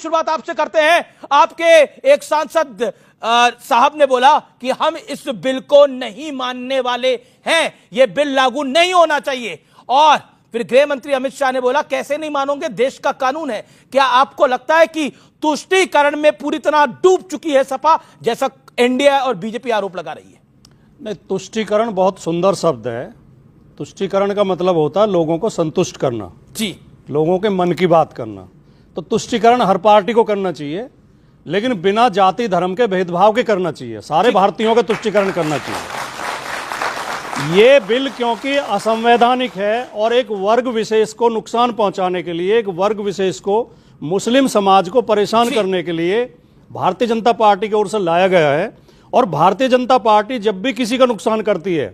शुरुआत आपसे करते हैं। आपके एक सांसद साहब ने बोला कि हम इस बिल को नहीं मानने वाले हैं, यह बिल लागू नहीं होना चाहिए। और फिर गृह मंत्री अमित शाह ने बोला कैसे नहीं मानोगे, देश का कानून है। क्या आपको लगता है कि तुष्टीकरण में पूरी तरह डूब चुकी है सपा, जैसा एनडीए और बीजेपी आरोप लगा रही है? नहीं, तुष्टीकरण बहुत सुंदर शब्द है। तुष्टीकरण का मतलब होता है लोगों को संतुष्ट करना, जी, लोगों के मन की बात करना। तो तुष्टीकरण हर पार्टी को करना चाहिए, लेकिन बिना जाति धर्म के भेदभाव के करना चाहिए। सारे भारतीयों का तुष्टीकरण करना चाहिए। ये बिल क्योंकि असंवैधानिक है और एक वर्ग विशेष को नुकसान पहुंचाने के लिए, एक वर्ग विशेष को, मुस्लिम समाज को परेशान करने के लिए भारतीय जनता पार्टी की ओर से लाया गया है। और भारतीय जनता पार्टी जब भी किसी का नुकसान करती है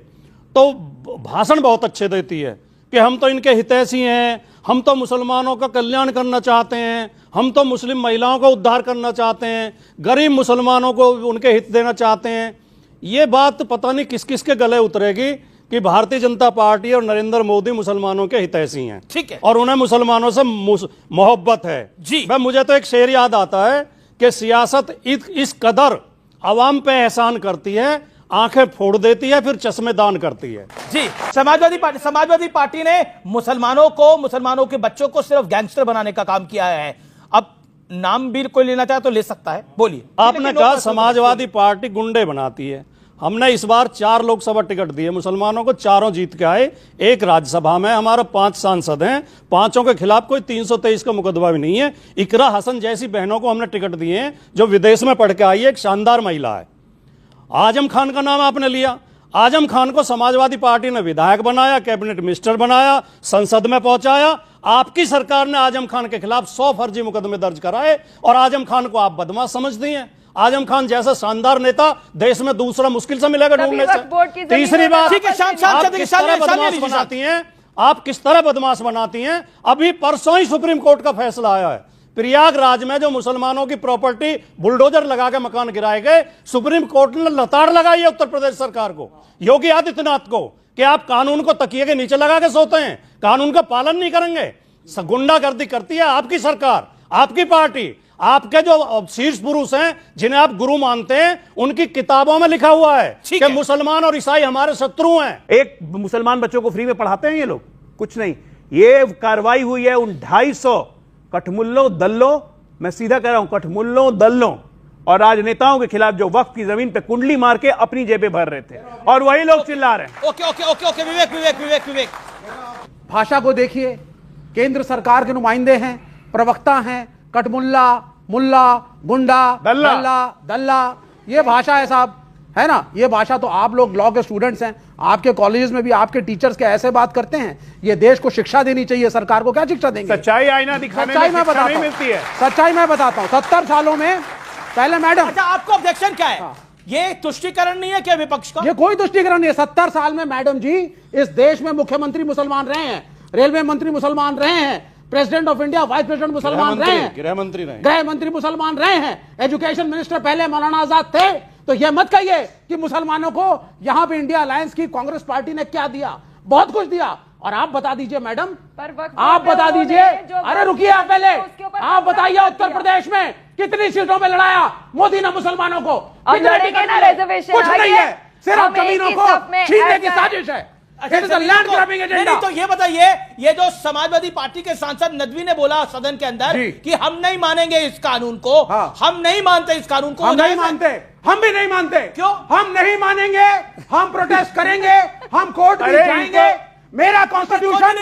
तो भाषण बहुत अच्छे देती है कि हम तो इनके हितैषी हैं, हम तो मुसलमानों का कल्याण करना चाहते हैं, हम तो मुस्लिम महिलाओं का उद्धार करना चाहते हैं, गरीब मुसलमानों को उनके हित देना चाहते हैं। ये बात पता नहीं किस किस के गले उतरेगी कि भारतीय जनता पार्टी और नरेंद्र मोदी मुसलमानों के हितैषी हैं, ठीक है, और उन्हें मुसलमानों से मोहब्बत है जी। मुझे तो एक शेर याद आता है कि सियासत इस कदर अवाम पे एहसान करती है, आंखें फोड़ देती है, फिर चश्मे दान करती है। जी, समाजवादी पार्टी ने मुसलमानों के बच्चों को सिर्फ गैंगस्टर बनाने का काम किया है। अब नाम भी कोई लेना चाहे तो ले सकता है, बोलिए। आपने कहा समाजवादी पार्टी गुंडे बनाती है। हमने इस बार 4 लोकसभा टिकट दिए मुसलमानों को, चारों जीत के आए। एक राज्यसभा में हमारा 5 सांसद हैं, 5 के खिलाफ कोई 323 का मुकदमा भी नहीं है। इकरा हसन जैसी बहनों को हमने टिकट दिए हैं जो विदेश में पढ़ के आई है, एक शानदार महिला है। आजम खान का नाम आपने लिया। आजम खान को समाजवादी पार्टी ने विधायक बनाया, कैबिनेट मिनिस्टर बनाया, संसद में पहुंचाया। आपकी सरकार ने आजम खान के खिलाफ 100 फर्जी मुकदमे दर्ज कराए और आजम खान को आप बदमाश समझती हैं। आजम खान जैसा शानदार नेता देश में दूसरा मुश्किल से मिलेगा ढूंढने से। तीसरी बात, आप किस तरह बदमाश बनाती हैं। अभी परसों ही सुप्रीम कोर्ट का फैसला आया है, प्रयागराज में जो मुसलमानों की प्रॉपर्टी बुलडोजर लगा के मकान गिराए गए, सुप्रीम कोर्ट ने लताड़ लगाई है उत्तर प्रदेश सरकार को, योगी आदित्यनाथ को, कि आप कानून को तकिए के नीचे लगा के सोते हैं, कानून का पालन नहीं करेंगे। गुंडागर्दी करती है आपकी सरकार, आपकी पार्टी। आपके जो शीर्ष पुरुष हैं जिन्हें आप गुरु मानते हैं, उनकी किताबों में लिखा हुआ है कि मुसलमान और ईसाई हमारे शत्रु हैं। एक मुसलमान बच्चों को फ्री में पढ़ाते हैं ये लोग? कुछ नहीं। ये कार्रवाई हुई है उन 250 कठमुल्लों दल्लों, मैं सीधा कह रहा हूं, कठमुल्लों दल्लों और राजनेताओं के खिलाफ जो वक्फ की जमीन पे कुंडली मार के अपनी जेबें भर रहे थे, और वही लोग चिल्ला रहे हैं। ओके ओके ओके ओके, विवेक भाषा को देखिए, केंद्र सरकार के नुमाइंदे हैं, प्रवक्ता हैं, कठमुल्ला, मुल्ला, गुंडा, दल्ला, ये भाषा है साहब, है ना? ये भाषा तो आप लोग लॉ के स्टूडेंट्स हैं, आपके कॉलेजेस में भी आपके टीचर्स के ऐसे बात करते हैं। ये देश को शिक्षा देनी चाहिए, सरकार को क्या शिक्षा देंगे? सच्चाई आईना दिखाने में शिक्षा नहीं मिलती है। सच्चाई मैं बताता हूं, 70 सालों में पहले मैडम। अच्छा, आपको ऑब्जेक्शन क्या है? ये तुष्टीकरण नहीं है क्या विपक्ष का? ये कोई तुष्टीकरण नहीं है। 70 साल में मैडम जी इस देश में मुख्यमंत्री मुसलमान रहे हैं, रेलवे मंत्री मुसलमान रहे हैं, president of India, vice president मुसलमान रहे हैं, गृह मंत्री मुसलमान रहे हैं, एजुकेशन मिनिस्टर पहले मौलाना आजाद थे। तो यह मत कहिए कि मुसलमानों को यहां पे इंडिया अलायंस की कांग्रेस पार्टी ने क्या दिया, बहुत कुछ दिया। और आप बता दीजिए मैडम, आप बता दीजिए, अरे रुकिए आप पहले, आप बताइए उत्तर प्रदेश में कितनी सीटों में लड़ाया मोदी ने मुसलमानों को? कुछ नहीं है, सिर्फ जमीनों को छीनने की साजिश है। नहीं, तो ये बताइए, ये जो समाजवादी पार्टी के सांसद नदवी ने बोला सदन के अंदर कि हम नहीं मानेंगे इस कानून को, हम नहीं मानते इस कानून को, हम नहीं मानते, हम भी नहीं मानते। क्यों? हम नहीं मानेंगे, हम प्रोटेस्ट करेंगे, हम कोर्ट में जाएंगे। मेरा कॉन्स्टिट्यूशन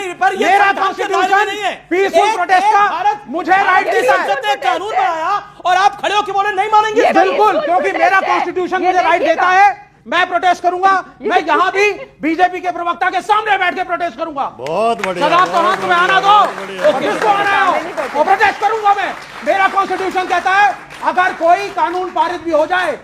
नहीं है, पीसफुल प्रोटेस्ट का मुझे राइट देता है। कानून बनाया और आप खड़े होकर बोले नहीं मानेंगे। बिल्कुल, क्योंकि मेरा कॉन्स्टिट्यूशन मुझे राइट देता है, मैं प्रोटेस्ट करूंगा। मैं यहां भी बीजेपी के प्रवक्ता के सामने बैठ के प्रोटेस्ट करूंगा। बहुत बढ़िया, तो हाथ में आना दो, किसको आना हो, वो प्रोटेस्ट करूंगा मैं। मेरा कॉन्स्टिट्यूशन कहता है अगर कोई कानून पारित भी हो जाए,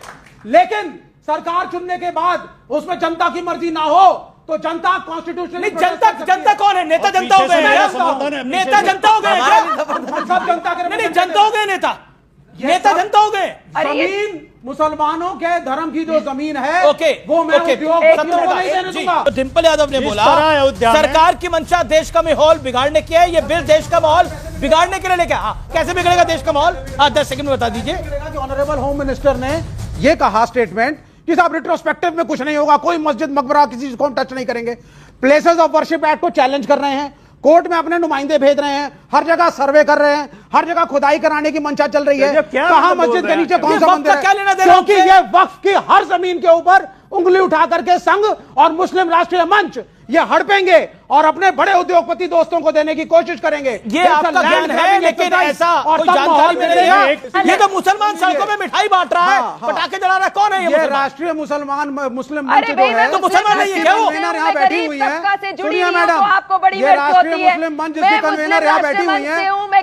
लेकिन सरकार चुनने के बाद उसमें जनता की मर्जी ना हो, तो जनता कॉन्स्टिट्यूशन नहीं, जनता कौन है? नेता जनता हो गए, नेता जनता हो गए, सब जनता के नहीं, जनता हो गए, नेता जनता हो गए। जमीन मुसलमानों के धर्म की जो जमीन है, वो मैं तो डिंपल यादव ने बोला सरकार की मंशा देश का माहौल बिगाड़ने की है, ये बिल देश का माहौल बिगाड़ने के लिए लेके कैसे बिगड़ेगा देश का माहौल? 10 सेकंड में बता दीजिए। ऑनरेबल होम मिनिस्टर ने यह कहा स्टेटमेंट कि साहब रिट्रोस्पेक्टिव में कुछ नहीं होगा, कोई मस्जिद मकबरा किसी चीज को हम टच नहीं करेंगे। प्लेसेस ऑफ वर्शिप एक्ट को चैलेंज कर रहे हैं, कोर्ट में अपने नुमाइंदे भेज रहे हैं, हर जगह सर्वे कर रहे हैं, हर जगह खुदाई कराने की मंशा चल रही है। कहां मस्जिद के नीचे कौन सा मंदिर है? क्योंकि ये वक्फ की हर जमीन के ऊपर उंगली उठा करके संघ और मुस्लिम राष्ट्रीय मंच ये हड़पेंगे और अपने बड़े उद्योगपति दोस्तों को देने की कोशिश करेंगे। ये आपका ज्ञान है, लेकिन ऐसा कोई जानकारी में नहीं है। ये तो मुसलमान सड़कों में मिठाई बांट रहा है, पटाखे जला रहा है। कौन है ये राष्ट्रीय मुस्लिम मंच जो है? तो मुसलमान नहीं है क्या वो? कन्वीनर यहाँ बैठी हुई है, सुनिए मैडम, आपको बड़ी ये राष्ट्रीय मुस्लिम मंच जिसकी कन्वीनर यहाँ बैठी हुई है,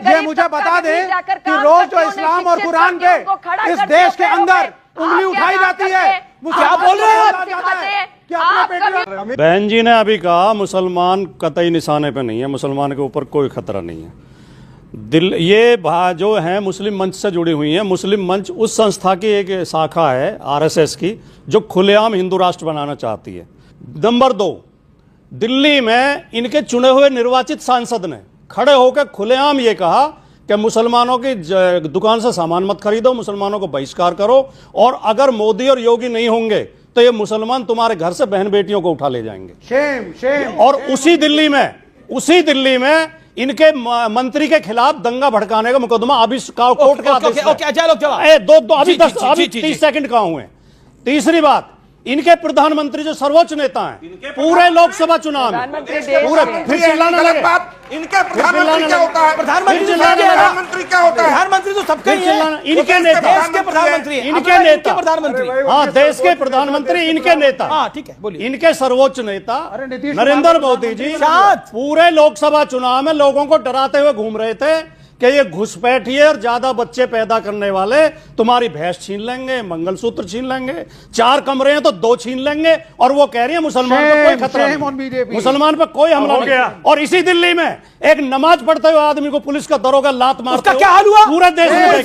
ये मुझे बता दे कि रोज जो इस्लाम और कुरान पे इस देश के अंदर उंगली उठाई जाती है, क्या बोल रहे हैं आप? बहन जी ने अभी कहा मुसलमान कतई निशाने पे नहीं है, मुसलमान के ऊपर कोई खतरा नहीं है। जो है मुस्लिम मंच से जुड़ी हुई है। मुस्लिम मंच उस संस्था की एक शाखा है आरएसएस की, जो खुलेआम हिंदू राष्ट्र बनाना चाहती है। नंबर 2, दिल्ली में इनके चुने हुए निर्वाचित सांसद ने खड़े होकर खुलेआम ये कहा कि मुसलमानों की दुकान से सामान मत खरीदो, मुसलमानों को बहिष्कार करो, और अगर मोदी और योगी नहीं होंगे तो ये मुसलमान तुम्हारे घर से बहन बेटियों को उठा ले जाएंगे। शेम। और उसी दिल्ली में इनके मंत्री के खिलाफ दंगा भड़काने का मुकदमा अभी कोर्ट का आदेश है। अभी 30 सेकंड कहाँ हुए। तीसरी बात, इनके प्रधानमंत्री जो सर्वोच्च नेता हैं पूरे लोकसभा चुनाव में पूरे फिर चिल्लाने लगे। इनके प्रधानमंत्री क्या होता है? प्रधानमंत्री क्या होता है? प्रधानमंत्री तो सबके ही हैं। इनके नेता, देश के प्रधानमंत्री, इनके नेता, प्रधानमंत्री, हाँ देश के प्रधानमंत्री, इनके नेता, हाँ ठीक है बोलिए। इनके सर्वोच्च नेता नरेंद्र मोदी जी पूरे लोकसभा चुनाव में लोगों को डराते हुए घूम रहे थे कि ये घुसपैठिए और ज्यादा बच्चे पैदा करने वाले तुम्हारी भैंस छीन लेंगे, मंगलसूत्र छीन लेंगे, 4 कमरे हैं तो 2 छीन लेंगे, और वो कह रही है मुसलमान पर कोई खतरा नहीं, मुसलमान पर कोई हमला नहीं। और इसी दिल्ली में एक नमाज पढ़ते हुए आदमी को पुलिस का दरोगा लात मारता, क्या हाल हुआ पूरे देश में।